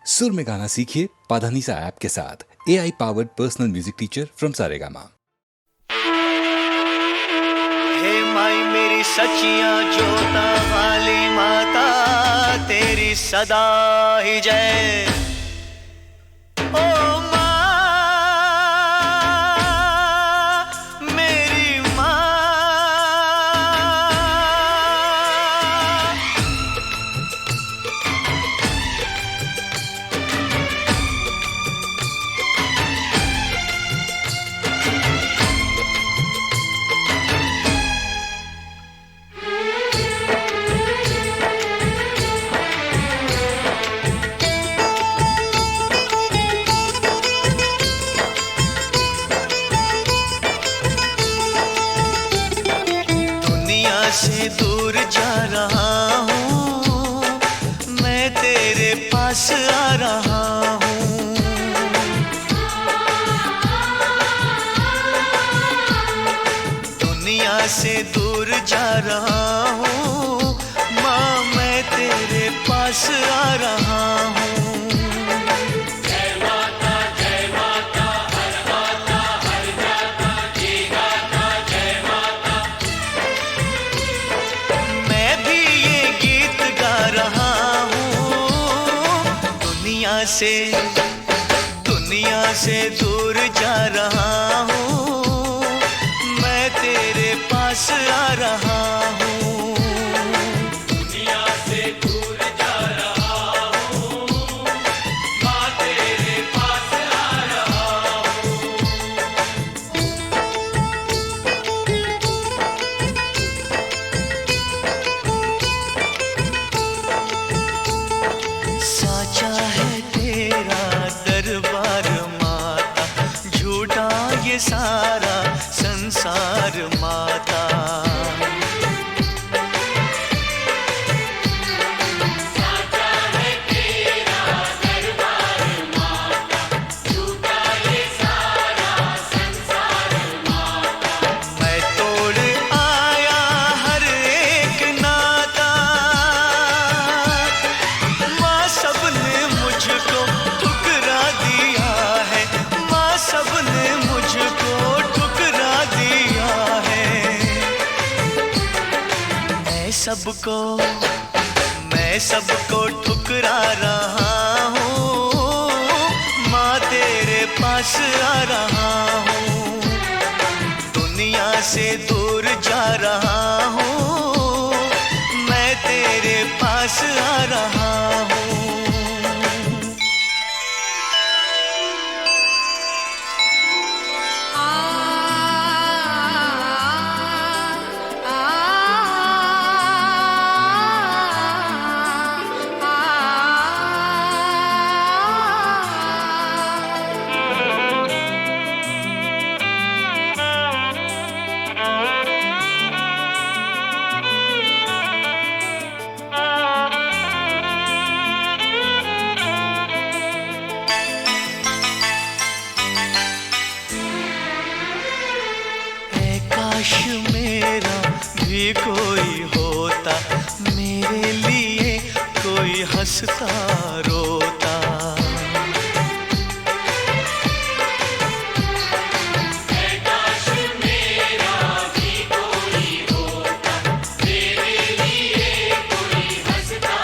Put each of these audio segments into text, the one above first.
सुर में गाना सीखिए पाधानीसा ऐप के साथ। AI powered personal music teacher from Saregama. हे माई मेरी सचिया जोता वाली माता, तेरी सदा ही जय। ओ माँ, मेरी माँ। से दूर जा रहा हूँ, मैं तेरे पास आ रहा हूँ। दुनिया से दूर जा रहा हूँ, माँ मैं तेरे पास आ रहा हूँ। दुनिया से दूर जा रहा हूँ, मैं तेरे पास आ रहा हूँ। दुनिया से दूर जा रहा हूँ, मैं तेरे पास आ रहा हूँ। साचा है दरबार माता, झूठा ये सारा संसार माता। साचा है तेरा दरबार माता, झूठा ये सारा संसार माता। मैं तोड़ आया हर एक नाता, माँ सबने मुझको सबने मुझको ठुकरा दिया है। मैं सबको ठुकरा रहा हूँ, माँ तेरे पास आ रहा हूँ। दुनिया से दूर जा रहा हूँ, मैं तेरे पास आ रहा हूँ। काश मेरा भी कोई होता, मेरे लिए कोई हंसता रोता। काश मेरा भी कोई होता, मेरे लिए कोई हंसता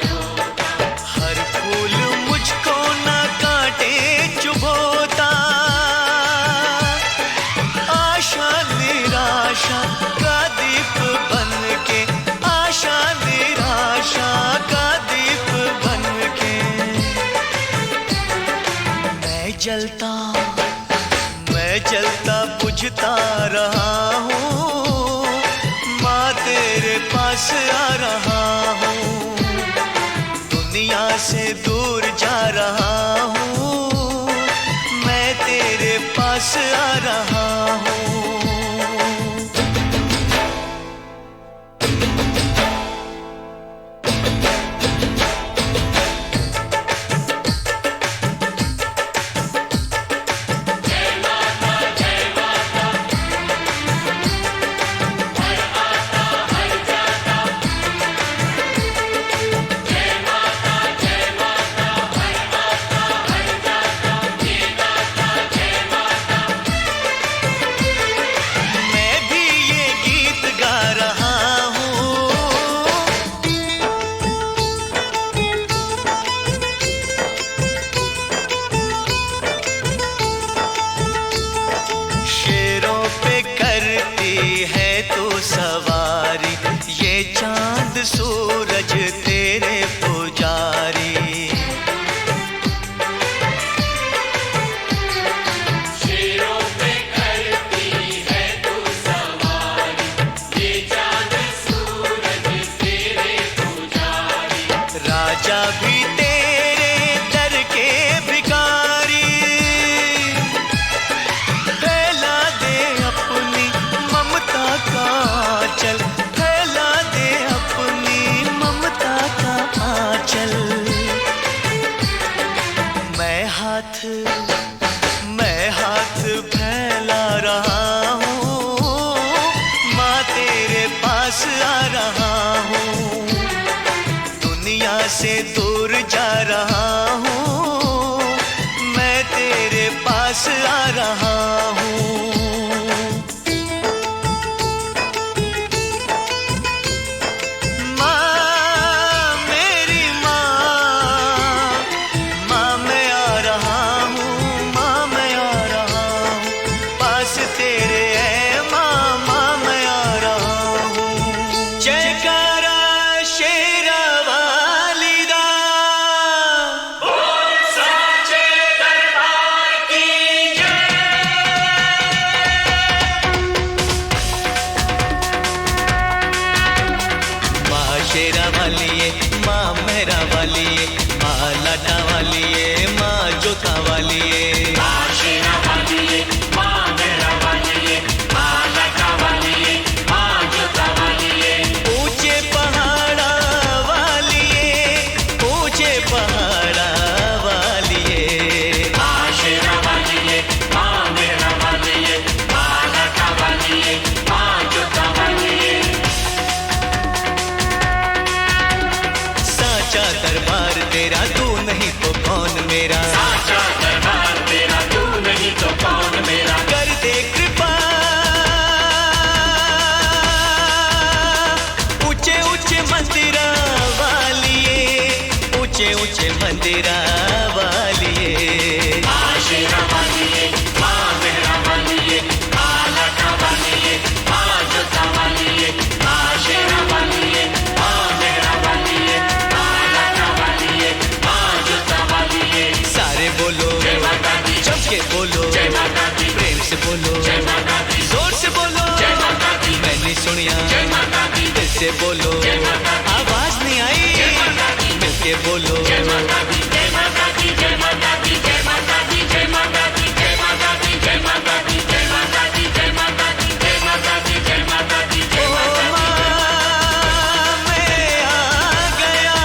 रोता। हर फूल मुझको न काटे चुभोता, आशा निराशा का दीप बन के, आशा निराशा का दीप बन के। मैं जलता बुझता रहा हूँ, माँ तेरे पास आ रहा हूँ। दुनिया से दूर जा रहा हूँ, मैं तेरे पास आ रहा हूँ। हाथ फैला रहा हूँ, माँ तेरे पास आ रहा हूँ। दुनिया से दूर जा रहा हूँ, मैं तेरे पास आ रहा हूँ। शेरा वालिए माँ मेरा वालिए, माँ लाटा वालिए, माँ जोता वालिए। माँ शेरा वालिए, माँ मेरा वालिए, माँ लाटा वालिए, माँ जोता वालिए। ऊंचे पहाड़ा वालिए, ऊंचे पहाड़ा वालिए। माँ शेरा वालिए, माँ मेरा वालिए, माँ लाटा वालिए, माँ जोता वालिए। साचा दरबार तेरा, तू नहीं तो कौन मेरा। साचा दरबार तेरा, तू नहीं तो कौन मेरा। कर दे कृपा, ऊंचे ऊंचे मंदिरा वालिए, ऊंचे ऊंचे मंदिरा वालिए। माँ शेरा वालिए, माँ मेरा वालिए, माँ लाटा वालिए, माँ जोता वालिए। माँ शेरा वालिए, माँ मेरा वालिए, माँ लाटा वालिए, माँ जोता वालिए। सारे बोलो जय माता दी, जम के बोलो जय माता दी, प्रेम से बोलो जय माता दी, जोर से बोलो जय माता दी, मैंने सुनिया जय माता दी, दिल से बोलो जय माता दी, आवाज नहीं आई जय माता दी, मिलके बोलो जय माता दी, जय माता दी, जय माता दी, जय माता दी, जय माता दी, जय माता दी, जय माता दी, जय माता दी, जय माता दी, जय माता दी, जय माता दी, जय ओ माता दी। माँ मैं आ गया,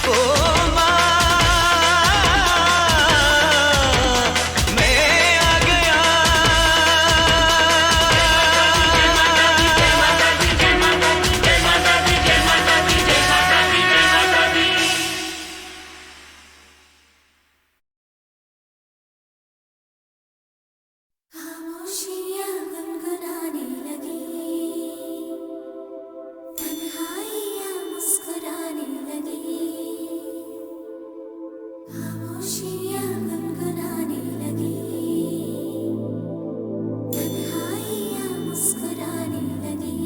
ओ माँ मैं आ गया। खामोशियाँ गुनगुनाने लगी, तन्हाइयाँ मुस्कुराने लगी। खामोशियाँ गुनगुनाने लगी, तन्हाइयाँ मुस्कुराने लगी।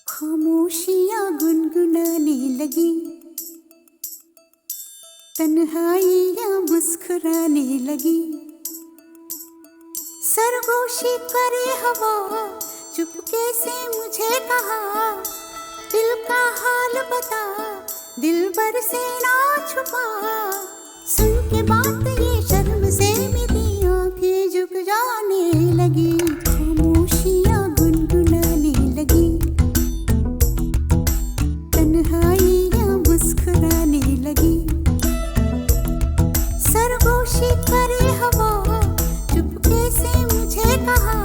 खामोशियाँ गुनगुनाने लगी, तन्हाइयाँ मुस्कुराने लगी। सरगोशी करे हवा, चुपके से मुझे कहा, दिल का हाल बता, दिल भर से ना छुपा। सुन के बात ये शर्म से मेरी आंखें झुक जाने लगी। खामोशियाँ गुनगुनाने लगी, तन्हाइयाँ मुस्कुराने लगी। सरगोशी करे हवा, चुपके से मुझे कहा,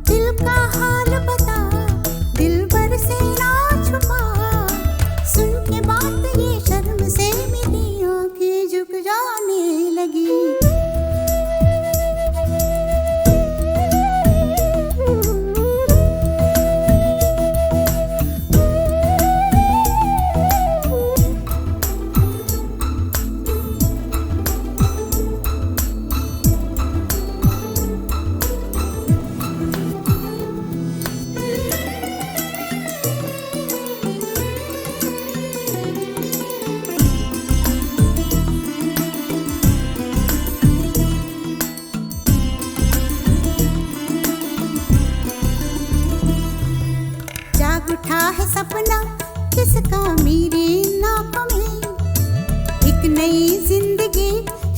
दिल का हाल बता, दिल भर से ना छुपा। सुन के बात ये शर्म से मेरी आंखें झुक जाने लगी। उठा है सपना किसका मेरी नाकों में। एक नई जिंदगी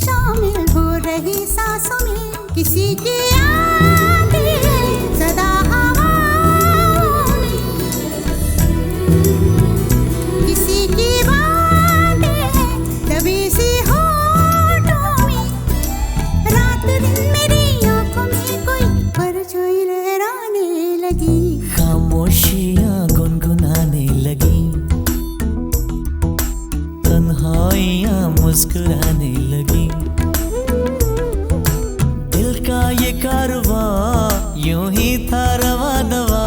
शामिल हो रही सांसों में। किसी की आती है सदा हवाओं में, किसी की बातें हैं दबी सी होठों में। रात दिन मेरी आंखों में कोई परछाई लहराने लगी। खामोशियाँ गुनगुनाने लगी, तन्हाइयाँ मुस्कुराने लगी। दिल का ये कारवां यूं ही था रवा दवा,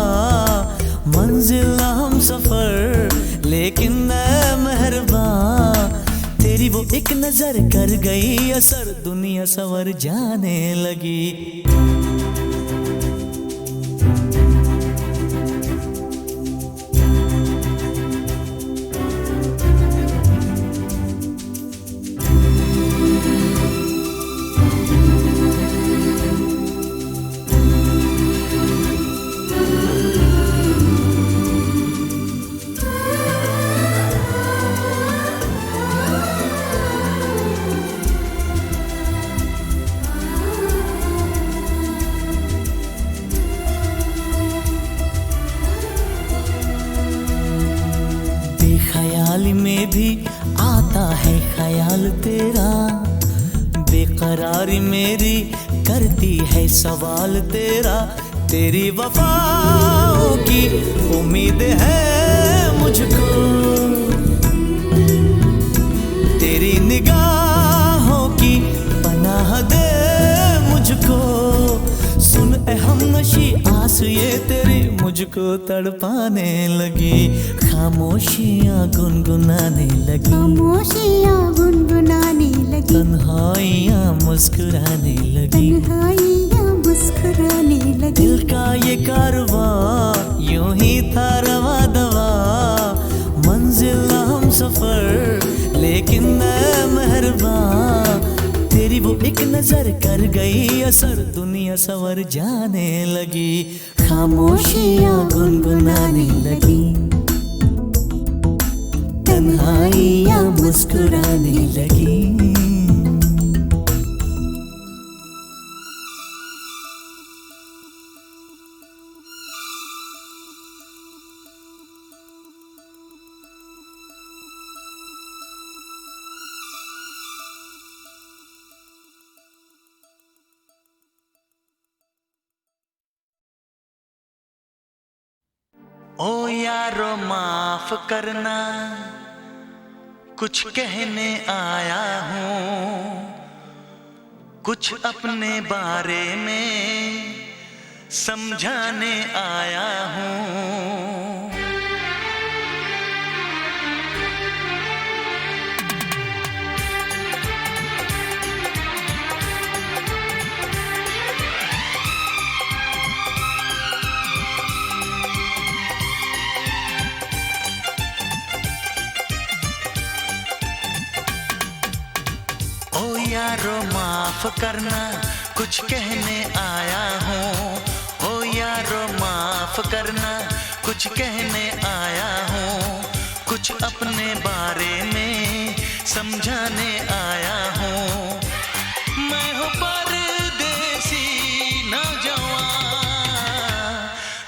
मंजिल हम सफर लेकिन ऐ मेहरबान, तेरी वो एक नजर कर गई असर, दुनिया संवर जाने लगी। ख्याल में भी आता है ख्याल तेरा, बेकरारी मेरी करती है सवाल तेरा। तेरी वफाओं की उम्मीद है मुझको, तेरी निगाहों की पनाह दे मुझको। सुन ए हमनशी आस ये तेरी मुझको तड़पाने लगी। खामोशियाँ गुनगुनाने लगी, खामोशियाँ गुनगुनाने लगी। तन्हाइयाँ मुस्कुराने लगी, तन्हाइयाँ मुस्कुराने लगी। दिल का ये कारवां यूं ही था रवा दवा, मंजिल हम सफर लेकिन ऐ मेहरबान, तेरी वो एक नजर कर गई असर, दुनिया संवर जाने लगी। खामोशियाँ गुनगुनाने लगी, तन्हाइयाँ मुस्कुराने लगी। ओ यारो माफ करना, कुछ कहने आया हूँ, कुछ अपने बारे में समझाने आया हूँ। ओ यारो माफ करना, कुछ कहने आया हूँ। ओ यारो माफ करना, कुछ कहने आया हूँ, कुछ अपने बारे में समझाने आया हूँ। मैं हूँ परदेसी नौजवान,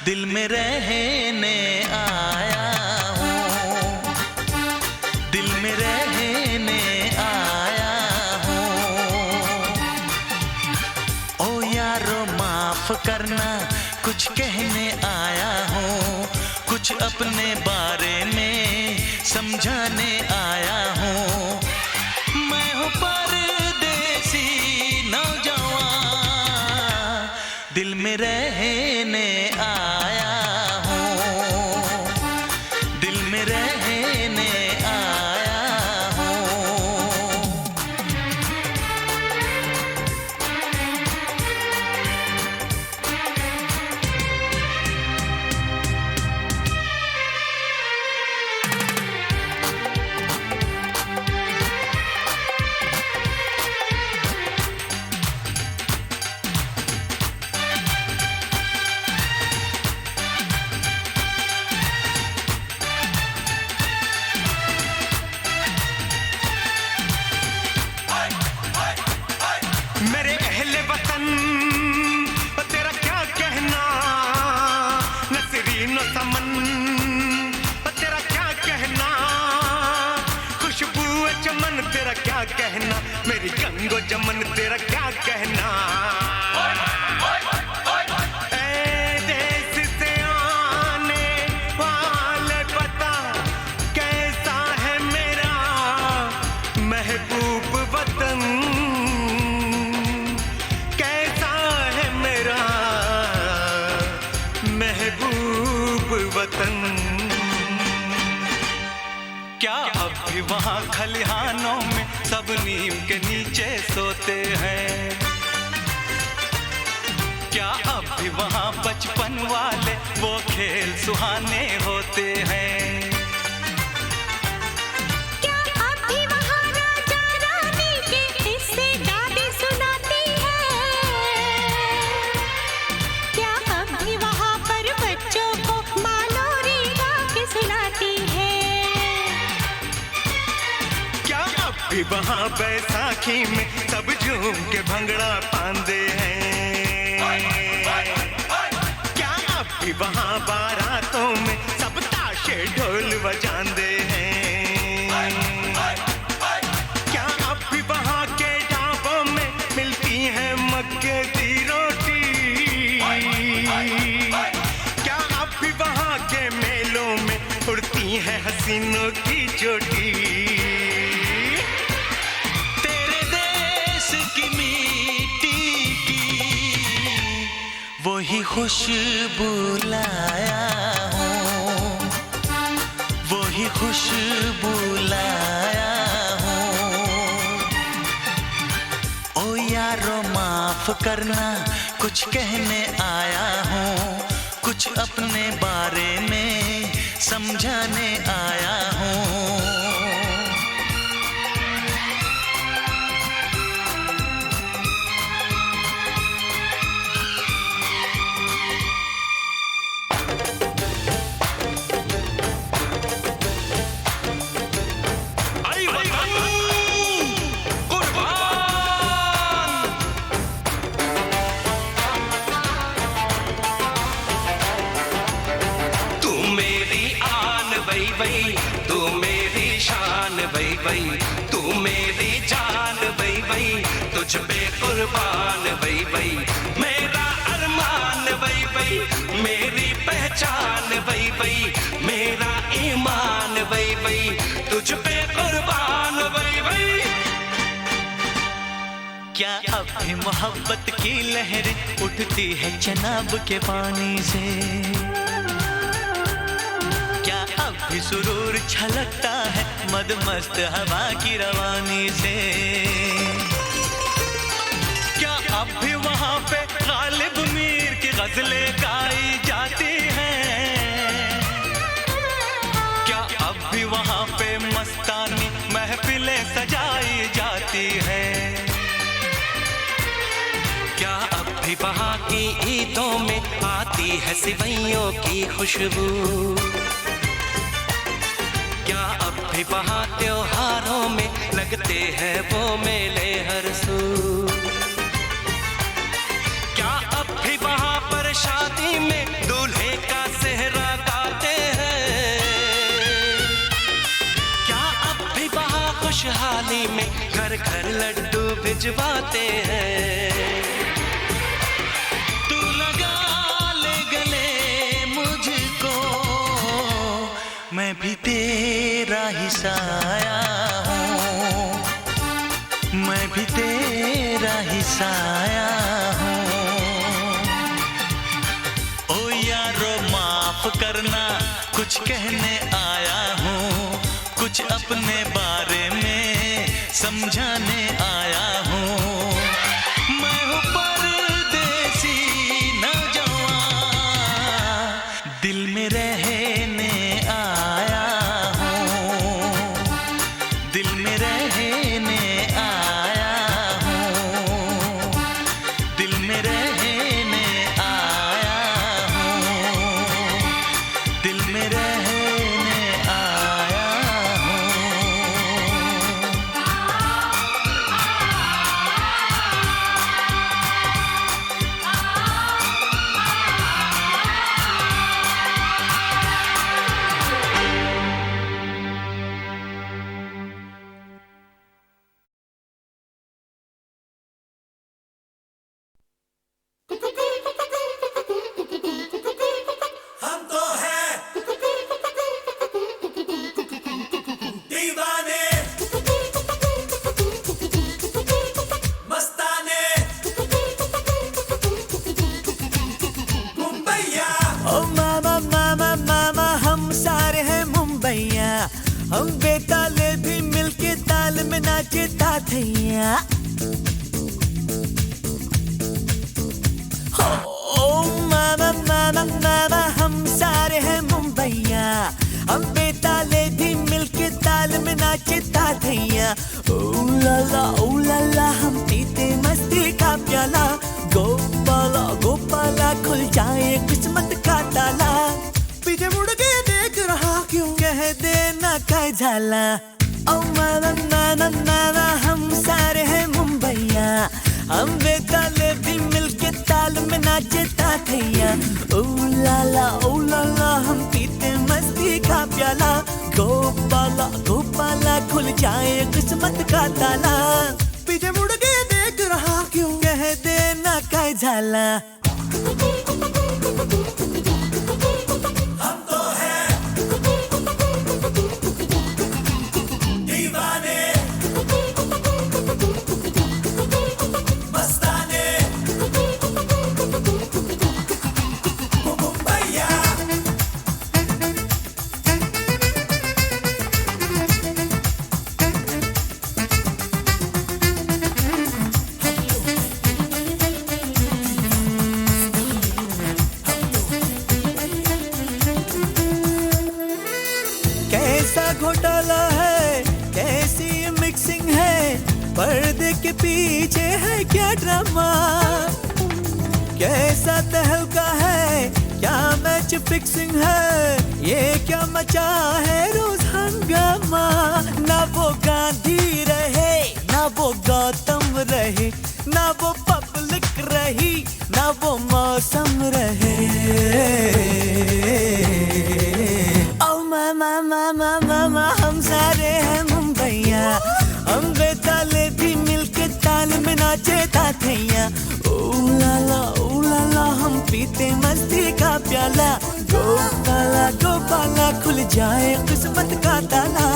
दिल में रहने आया हूँ, दिल में रहने आया हूँ। ओ यारो माफ करना, कुछ कहने आया हूँ, कुछ अपने बारे में समझाने आया हूँ। मैं हूँ परदेसी नौजवान, दिल में रहने आया हूँ, दिल में रहने आया हूँ। तेरा क्या कहना, मेरी गंगो जमन तेरा क्या कहना। ए देश से आने वाले पता कैसा है मेरा महबूब वतन, कैसा है मेरा महबूब वतन। क्या अब भी वहाँ खलिहानों में सब नीम के नीचे सोते हैं? क्या अब भी वहाँ बचपन वाले वो खेल सुहाने होते हैं? क्या अब भी वहाँ राजा रानी के किस्से दादी सुनाती है? क्या अब भी वहाँ पर बच्चों को माँ लोरी गा के सुनाती है? क्या अब भी वहाँ बैसाखी में सब झूम के भंगड़ा पांदे हैं? क्या अब भी वहाँ बारातों में सब ताशे ढोल बजांदे हैं? क्या अब भी वहाँ के ढाबों में मिलती है मक्के की रोटी? क्या अब भी वहाँ के मेलों में उड़ती है हसीनों की चोटी? तेरे देश की मिट्टी की वही खुशबू लाया हूँ, वही खुशबू लाया हूँ। ओ यारो माफ करना कुछ कहने आया हूँ, कुछ अपने बारे में समझाने आया हूँ। तू मेरी शान बई बई, तू मेरी जान बई बई, तुझ पे कुर्बान बई बई, मेरा अरमान बई बई, मेरी पहचान बई बई, मेरा ईमान बई बई, तुझ पे कुर्बान बई बई। क्या अब भी मोहब्बत की लहर उठती है चनाब के पानी से? क्या अब भी सुरूर छलकता है मदमस्त हवा की रवानी से? क्या अब भी वहाँ पे गालिब मीर की गजलें गाई जाती हैं? क्या अब भी वहाँ पे मस्तानी महफिलें सजाई जाती हैं? क्या अब भी वहाँ की ईदों में आती है सिवैयों की खुशबू? क्या अब भी वहाँ त्योहारों में लगते हैं वो मेले हर सू? क्या अब भी वहाँ पर शादी में दूल्हे का सेहरा गाते हैं? क्या अब भी वहाँ खुशहाली में घर घर लड्डू भिजवाते हैं? तू लगा ले गले मुझको, मैं भी तेरा ही साया हूँ, मैं भी तेरा ही साया हूँ। ओ यारो माफ करना कुछ कहने आया हूँ, कुछ अपने बारे में समझाने आया हूँ। मैं हूँ परदेसी नौजवान, दिल में रहने आया हूँ, दिल में रहने आया हूँ, दिल में रहने आया हूँ, दिल में रहने आया हूँ। हम बेताले भी मिलके ताल में नाचे ताथैया। ओ मामा मामा मामा हम सारे हैं मुंबईया, हम बेताले भी मिलके ताल में नाचे ताथैया। ओ लाला हम पीते मस्ती का प्याला, गोपाला गोपाला खुल जाए किस्मत का ताला। पीछे मुड़ के देख रहा क्यों, कह देना काय झाला। ओ मामा मामा मामा हम सारे हैं मुंबईया, हम बेताले भी मिलके ताल में नाचे ताथैया। ओ लाला हम पीते मस्ती का प्याला, गोपाला गोपाला खुल जाए किस्मत का ताला। पीछे मुड़ के देख रहा क्यों, कह देना काय झाला। हम तो हैं दीवाने, मस्ताने, मुंबईया। कैसा घोटाला है, कैसी मिक्सिंग है, पर्दे के पीछे है क्या ड्रामा। कैसा तहलका है, क्या मैच फिक्सिंग है, ये क्या मचा है रोज हंगामा। ना वो गांधी रहे, ना वो गौतम रहे, ना वो पब्लिक रही, ना वो मौसम रहे। मामा हम सारे हैं मुंबईया, हम बेताले भी मिलके ताल में नाचे ताथैया। ओ लाला हम पीते मस्ती का प्याला, गोपाला गोपाला खुल जाए किस्मत का ताला।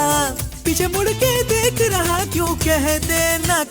पीछे मुड़ के देख रहा क्यों, कह देना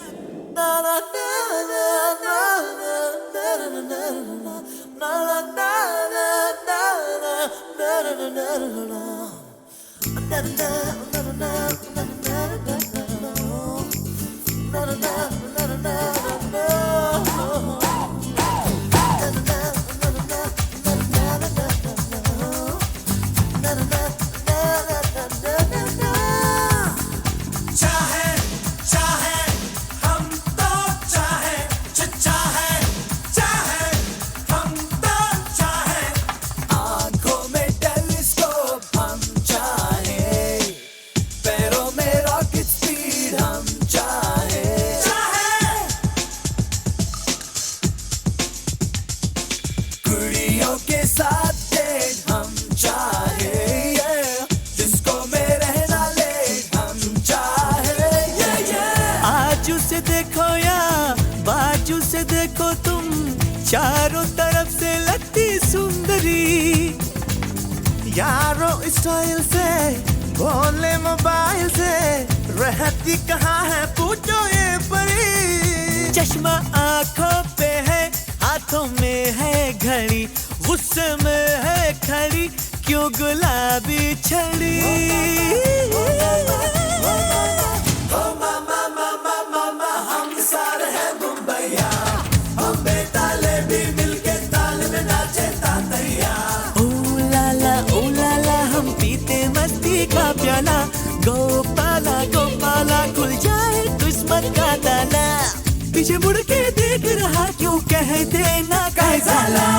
देखो तुम, चारों तरफ से लगती सुंदरी। यारो स्टाइल से, बोले मोबाइल से, रहती कहाँ है पूछो ये परी। चश्मा आंखों पे है, हाथों में है घड़ी, गुस्से में है खड़ी, क्यों गुलाबी छड़ी। हम सारे हैं मुंबईया, हम बेताले भी मिलके ताल में नाचे तातैया। ओ लाला हम पीते मस्ती का प्याला, गोपाला गोपाला खुल जाए किस्मत का ताला। पीछे मुड़ के देख रहा क्यों, कह देना काय झाला।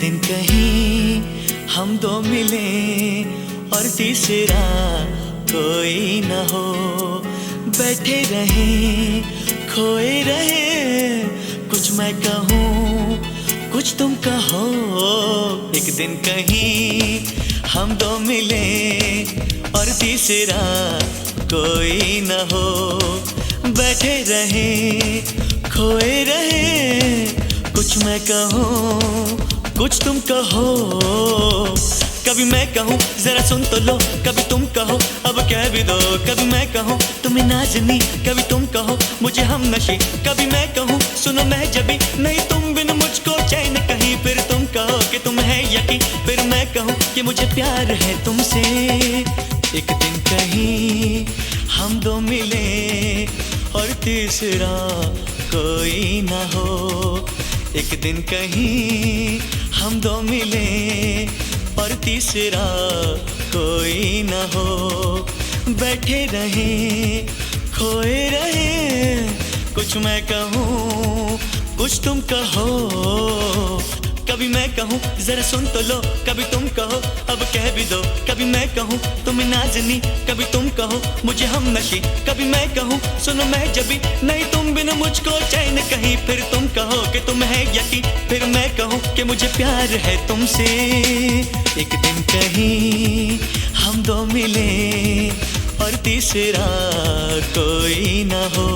दिन कहीं हम दो मिले और तीसरा कोई न हो, बैठे रहे खोए रहे, कुछ मैं कहूँ कुछ तुम कहो। एक दिन कहीं हम दो मिले और तीसरा कोई न हो, बैठे रहे खोए रहे, कुछ मैं कहूँ कुछ तुम कहो। कभी मैं कहूँ जरा सुन तो लो, कभी तुम कहो अब कह भी दो। कभी मैं कहूँ तुम्हें नाज़नी, कभी तुम कहो मुझे हम नशी। कभी मैं कहूँ सुनो मैं जबी, नहीं तुम बिन मुझको चैन कहीं। फिर तुम कहो कि तुम है यकीन, फिर मैं कहूँ कि मुझे प्यार है तुमसे। एक दिन कहीं हम दो मिले और तीसरा कोई ना हो। एक दिन कहीं हम दो मिले और तीसरा कोई न हो, बैठे रहे खोए रहे, कुछ मैं कहूँ कुछ तुम कहो। कभी मैं कहूँ जरा सुन तो लो, कभी तुम कहो अब कह भी दो। कभी मैं कहूँ तुम्हें नाज़नी, कभी तुम कहो मुझे हम नशी। कभी मैं कहूँ सुनो मैं जबी, नहीं तुम बिन मुझको चैन कहीं। फिर तुम कहो कि तुम है यकीन, फिर मैं कहूँ कि मुझे प्यार है तुमसे। एक दिन कहीं हम दो मिले और तीसरा कोई ना हो।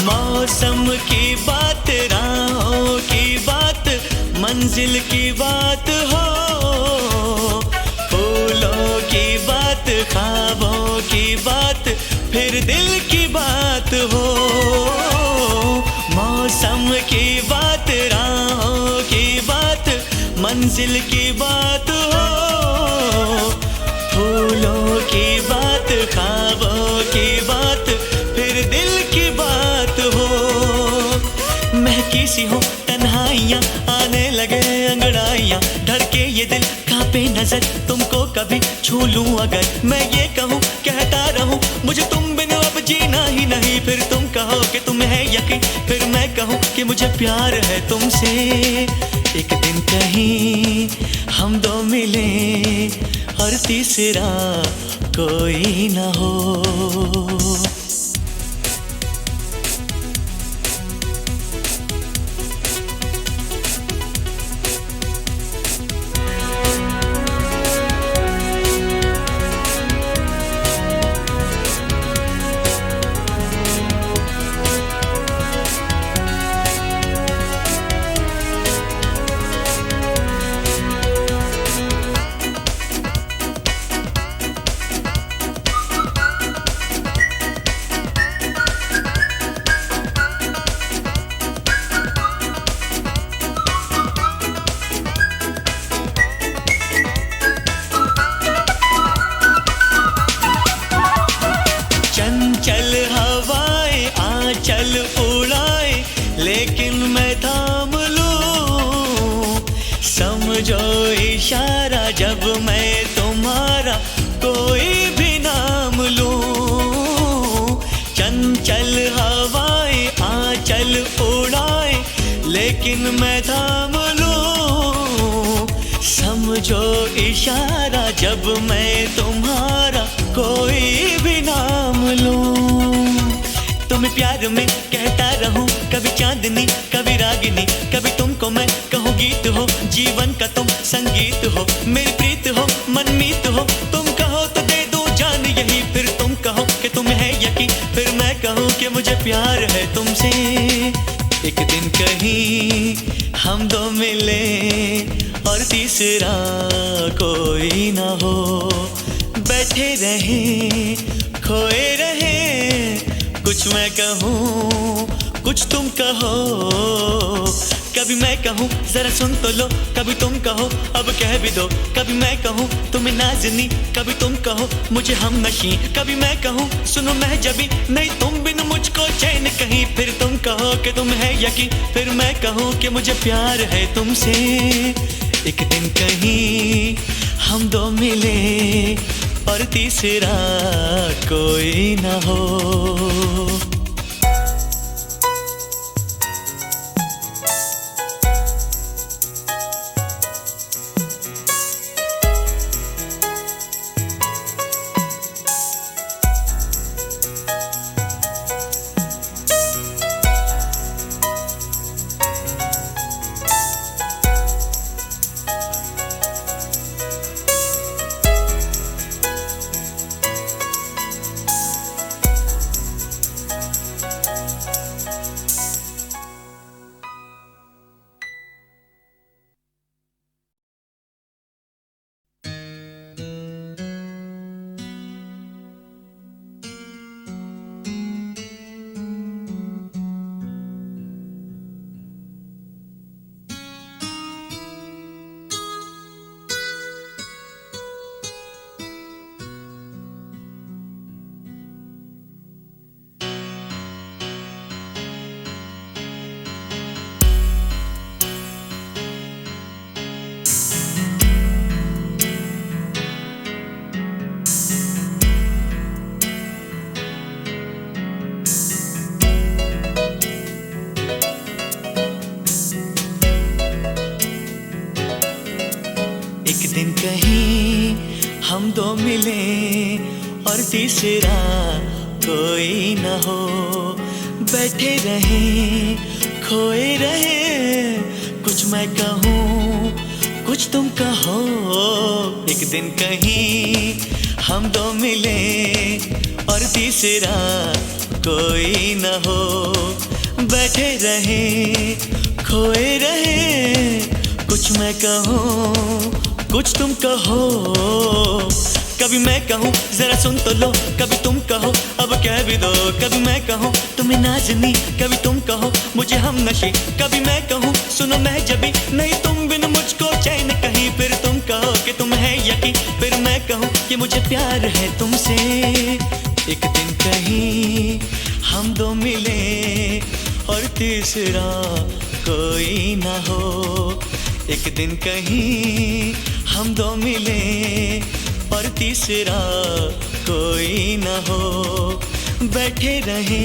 मौसम की बात, राहों की बात, मंजिल की बात हो, फूलों की बात, ख्वाबों की बात, फिर दिल की बात हो। मौसम की बात, राहों की बात, मंजिल की बात हो, फूलों की बात, ख्वाबों की बात, फिर दिल की बात हो। महकी सी हो तन्हाइयाँ, आने लगे अंगड़ाइयाँ, धड़के ये दिल कांपे नजर, तुमको कभी छू लूं अगर। मैं ये कहूँ कहता रहूं मुझे तुम बिन अब जीना ही नहीं। फिर तुम कहो कि तुम है यकीन, फिर मैं कहूँ कि मुझे प्यार है तुमसे। एक दिन कहीं हम दो मिले और तीसरा कोई ना हो। चंचल हवाएं आंचल उड़ाए, लेकिन मैं थाम लूं। समझो इशारा जब मैं तुम्हारा कोई भी नाम लूं। चंचल हवाएं आंचल उड़ाए, लेकिन मैं थाम लूं। समझो इशारा जब मैं तुम्हारा कोई भी नाम लूं। तुम्हें प्यार में कहता रहूं, कभी चांदनी कभी रागिनी, कभी तुमको मैं कहूँ गीत हो, जीवन का तुम संगीत हो, मेरी प्रीत हो मनमीत हो। तुम कहो तो दे दूं जान यही, फिर तुम कहो कि तुम है यकीन, फिर मैं कहूँ कि मुझे प्यार है तुमसे। एक दिन कहीं हम दो मिले और तीसरा कोई ना हो, बैठे रहे खोए रहे, कुछ मैं कहूँ कुछ तुम कहो, कभी मैं कहूँ जरा सुन तो लो, कभी तुम कहो अब कह भी दो, कभी मैं कहूँ तुम्हें नाज़नी, कभी तुम कहो मुझे हम नशी, कभी मैं कहूँ सुनो मैं जबी, नहीं तुम बिन मुझको चैन कहीं, फिर तुम कहो कि तुम है यकीन, फिर मैं कहूँ कि मुझे प्यार है तुमसे। एक दिन कहीं हम दो मिले और तीसरा कोई ना हो। दिन कहीं हम दो मिले और तीसरा कोई न हो, बैठे रहे खोए रहे, कुछ मैं कहूँ कुछ तुम कहो। एक दिन कहीं हम दो मिले और तीसरा कोई न हो, बैठे रहे खोए रहे, कुछ मैं कहूँ कुछ तुम कहो। कभी मैं कहूँ जरा सुन तो लो, कभी तुम कहो अब कह भी दो, कभी मैं कहूँ तुम्हें नाज़नी, कभी तुम कहो मुझे हम नशी, कभी मैं कहूँ सुनो मैं जबी, नहीं तुम बिन मुझको चैन कहीं, फिर तुम कहो कि तुम है यकीन, फिर मैं कहूँ कि मुझे प्यार है तुमसे। एक दिन कहीं हम दो मिले और तीसरा कोई ना हो, एक दिन कहीं हम दो मिले और तीसरा कोई न हो, बैठे रहे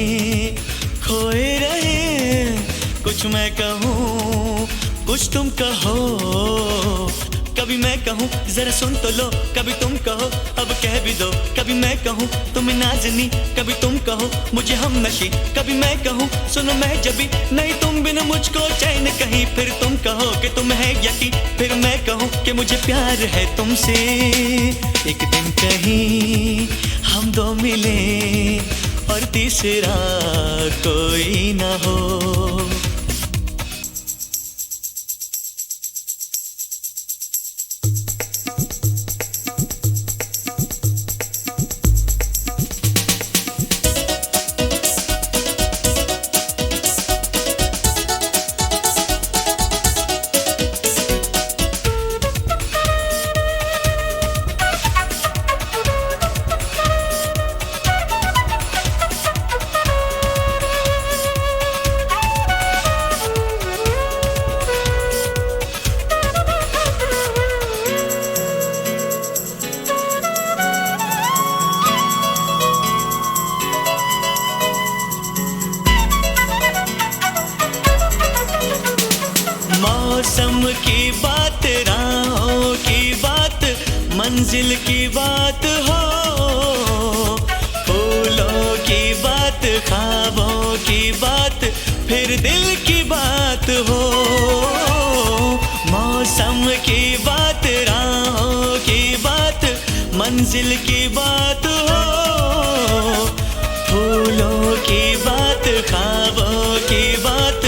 खोए रहे, कुछ मैं कहूँ कुछ तुम कहो। कभी मैं कहूँ जरा सुन तो लो, कभी तुम कहो अब कह भी दो, कभी मैं कहूँ तुम्हें नाज़नी, कभी तुम कहो मुझे हम नशी, कभी मैं कहूँ सुनो मैं जबी, नहीं तुम बिन मुझको चैन कहीं, फिर तुम कहो कि तुम है यकीन, फिर मैं कहूँ कि मुझे प्यार है तुमसे। एक दिन कहीं हम दो मिले और तीसरा कोई ना हो। मौसम की बात, राहों की बात, मंजिल की बात हो, फूलों की बात, ख्वाबों की बात, फिर दिल की बात हो। मौसम की बात, राहों की बात, मंजिल की बात हो, फूलों की बात, ख्वाबों की बात,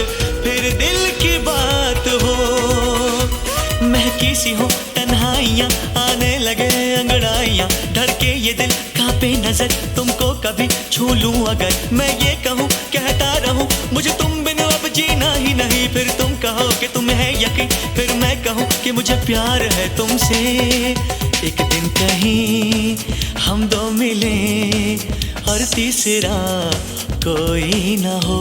हल्की सी हो तन्हाइयाँ, आने लगे अंगड़ाइयाँ, धड़के ये दिल कांपे नजर, तुमको कभी छू लूं अगर मैं ये कहूँ कहता रहूँ मुझे तुम बिन अब जीना ही नहीं, फिर तुम कहो कि तुम्हें है यकीन, फिर मैं कहूँ कि मुझे प्यार है तुमसे। एक दिन कहीं हम दो मिले और तीसरा कोई ना हो।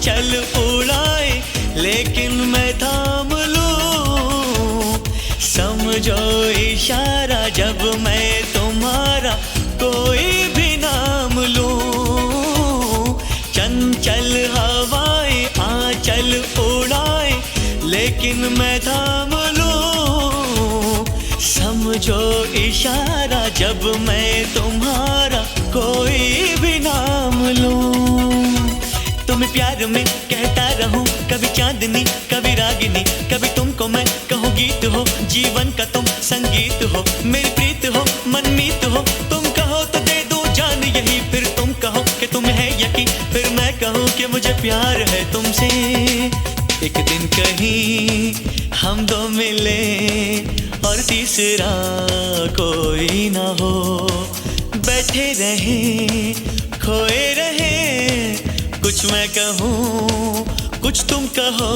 चल उड़ाए लेकिन मैं थाम लूं, समझो इशारा जब मैं तुम्हारा कोई भी नाम लूं। चंचल हवाएं आंचल उड़ाए लेकिन मैं थाम लूं, समझो इशारा जब मैं तुम्हारा कोई भी नाम लूं। तुम्हें प्यार में कहता रहूं कभी चांदनी कभी रागिनी, कभी तुमको मैं कहूँ गीत हो जीवन का तुम संगीत हो, मेरी प्रीत हो मनमीत हो, तुम कहो तो दे दूं जान यही, फिर तुम कहो कि तुम्हें है यकीन, फिर मैं कहूँ कि मुझे प्यार है तुमसे। एक दिन कहीं हम दो मिले और तीसरा कोई ना हो, बैठे रहे खोए रहे, कुछ मैं कहूँ कुछ तुम कहो,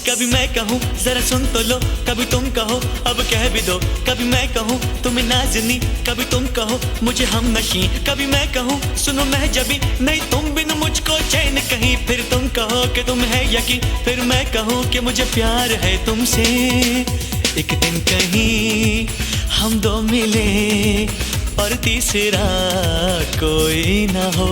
कभी मैं कहूँ जरा सुन तो लो, कभी तुम कहो अब कह भी दो, कभी मैं कहूँ तुम्हें नाज़नी, कभी तुम कहो मुझे हम नशी, कभी मैं कहूँ सुनो मैं जबी, नहीं तुम बिन मुझको चैन कहीं, फिर तुम कहो कि तुम है यकीन, फिर मैं कहूँ कि मुझे प्यार है तुमसे। एक दिन कहीं हम दो मिले और तीसरा कोई ना हो।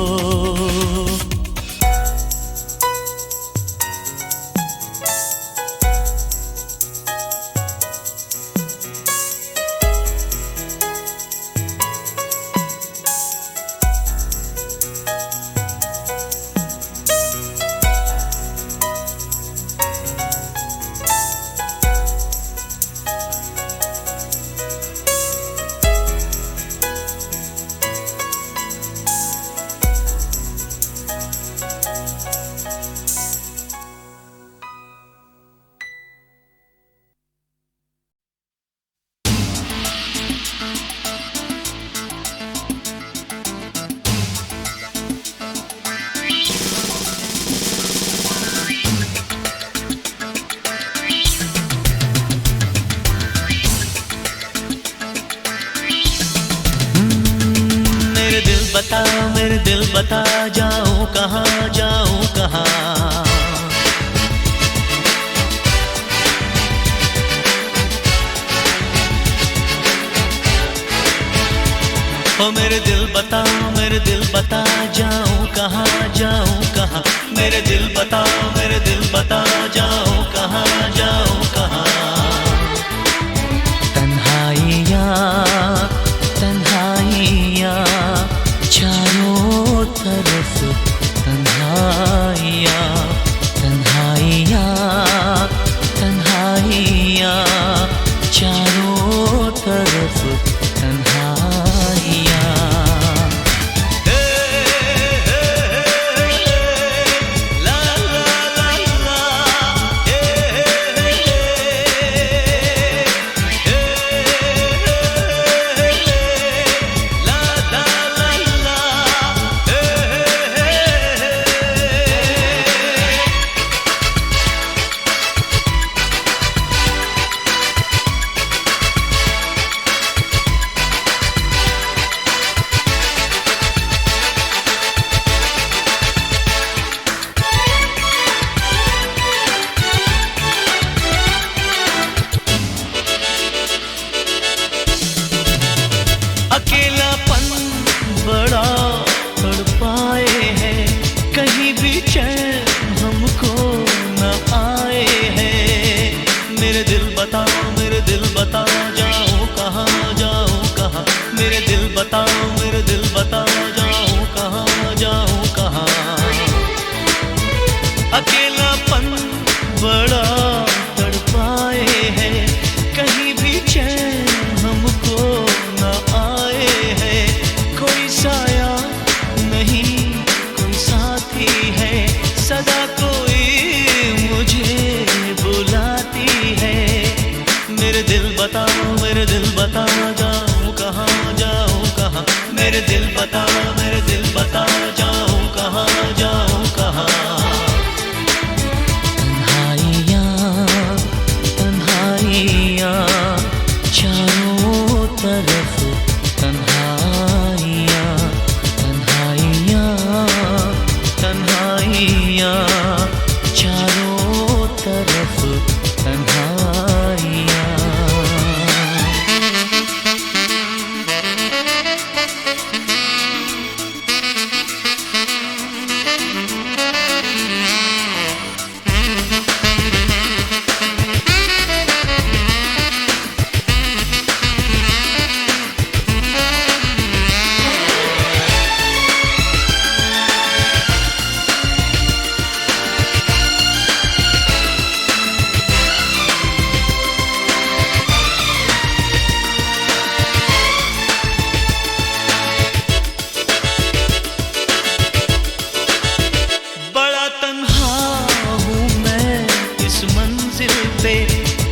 मेरे दिल बता जाऊं कहाँ जाऊं कहाँ, ओ मेरे दिल बता जाऊं कहाँ जाऊं कहाँ, मेरे दिल बता जाऊं कहाँ जाऊं कहाँ। तन्हाइयाँ तन्हाइयाँ चारों तरफ तन्हाइयाँ तन्हाइयाँ तन्हाइयाँ चारों तरफ तन्हाइयाँ। ला ला ला चैन हमको न आए हैं। मेरे दिल बता जाऊं कहाँ, मेरे दिल बता जाऊं कहाँ। अकेलापन बड़ा तड़पाए है, कहीं भी चैन हमको न आए है। कोई साया नहीं, कोई साथी है, सदा कोई मुझे बुलाती है। मेरे दिल बता जाऊं कहाँ, मेरे दिल बता जाऊं कहाँ। तन्हाइयाँ चारों तरफ, तन्हाइयाँ चारों तरफ, तन्हाइयाँ।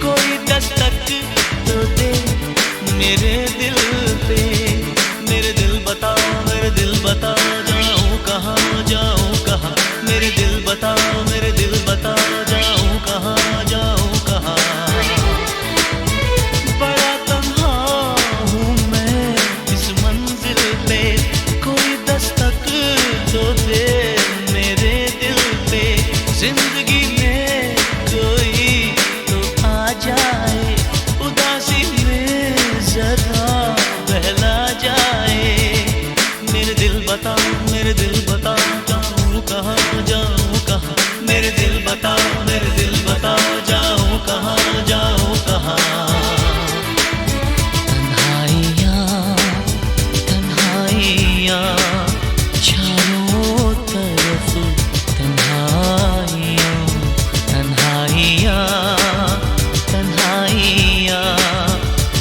कोई दस्तक तो दे मेरे दिल पे। मेरे दिल बता जाऊं कहाँ, मेरे दिल बता जाऊं कहाँ। बड़ा तन्हा हूँ मैं इस मंजिल पे, कोई दस्तक तो दे मेरे दिल पे। जिंदगी में कोई जाए, उदासी में जरा बहला जाए। मेरे दिल बता जाऊं कहाँ, मेरे दिल बता जाऊं कहाँ। तन्हाइयाँ चारों तरफ, तन्हाइयाँ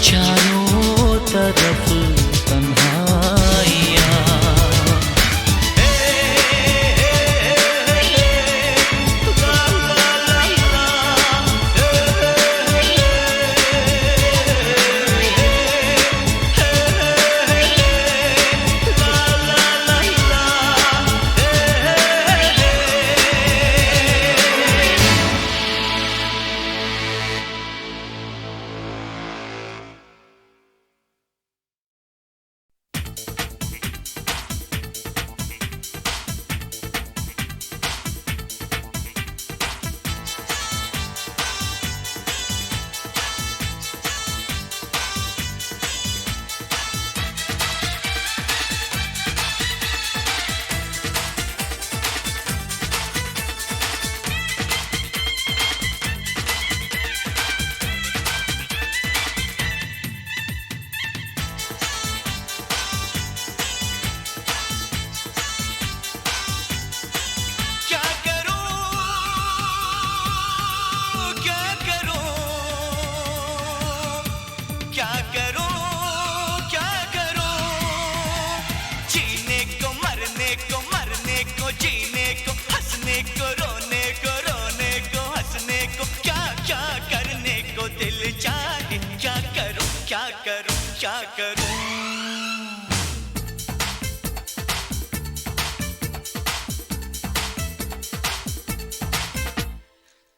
चारों तरफ, तन्हाइयाँ। क्या करूं।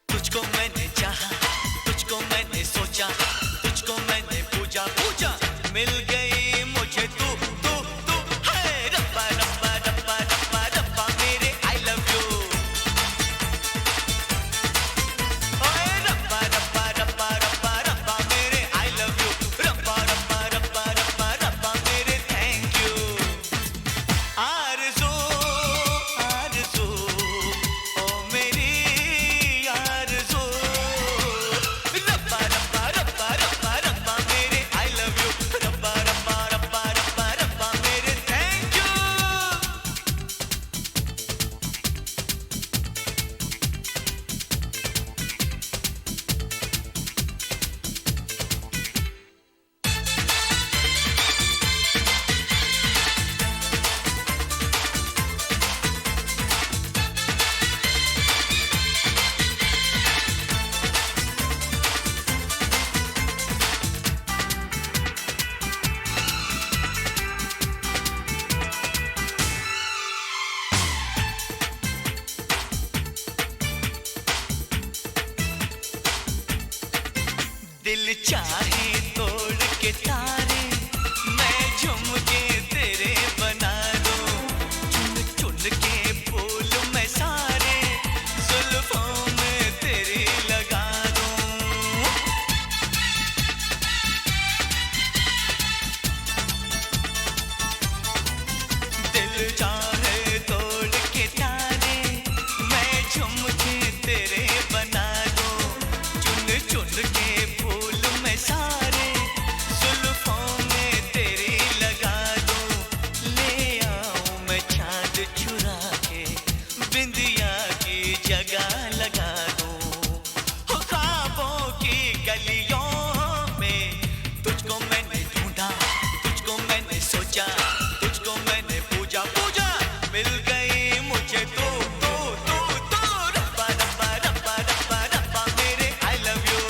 तुझको मैंने चाहा, तुझको मैंने सोचा, तुझको मैंने पूजा मिल गई मुझे तू तू तू है। रब्बा रब्बा रब्बा रब्बा रब्बा मेरे आई लव यू। ओए रब्बा रब्बा रब्बा रब्बा रब्बा मेरे आई लव यू। रब्बा रब्बा रब्बा रब्बा रब्बा मेरे थैंक यू। आरज़ू आरज़ू दिल चाहे तोड़ के तारे मैं झुमके तेरे बना दूं, चुन चुन के फूल मैं सारे जुल्फों में तेरी लगा दूं। दिल चाहे तोड़ के तारे मैं झुमके तेरे बना दूं, चुन चुन के फूल मैं सारे जुल्फों में तेरी लगा दूं। ले आऊं मैं चांद चुरा के बिंदिया की जगह लगा दूं। हो ख्वाबों की गलियों में तुझको मैंने ढूंढा, तुझको मैंने सोचा, तुझको मैंने पूजा पूजा, मिल गई मुझे तू तू तू तू। रब्बा रब्बा रब्बा रब्बा रब्बा मेरे आई लव यू।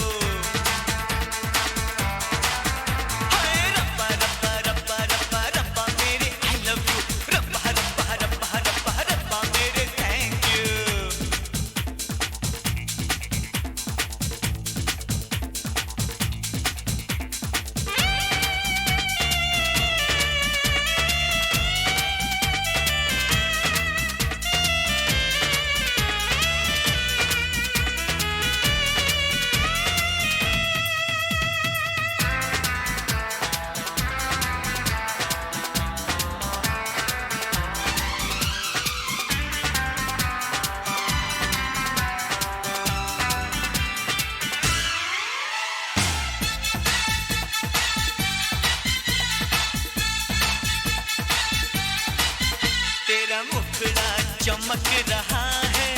हाय रब्बा रब्बा रब्बा रब्बा रब्बा मेरे आई लव यू। रब्बा रब्बा रब्बा रब्बा रब्बा मेरे थैंक यू। तेरा मुखड़ा चमक रहा है,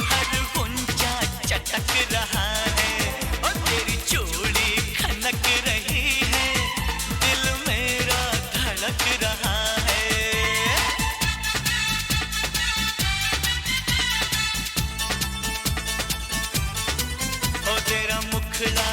हर गुंजा चटक रहा है, और तेरी चूड़ी खनक रही है, दिल मेरा धड़क रहा है। ओ तेरा मुखड़ा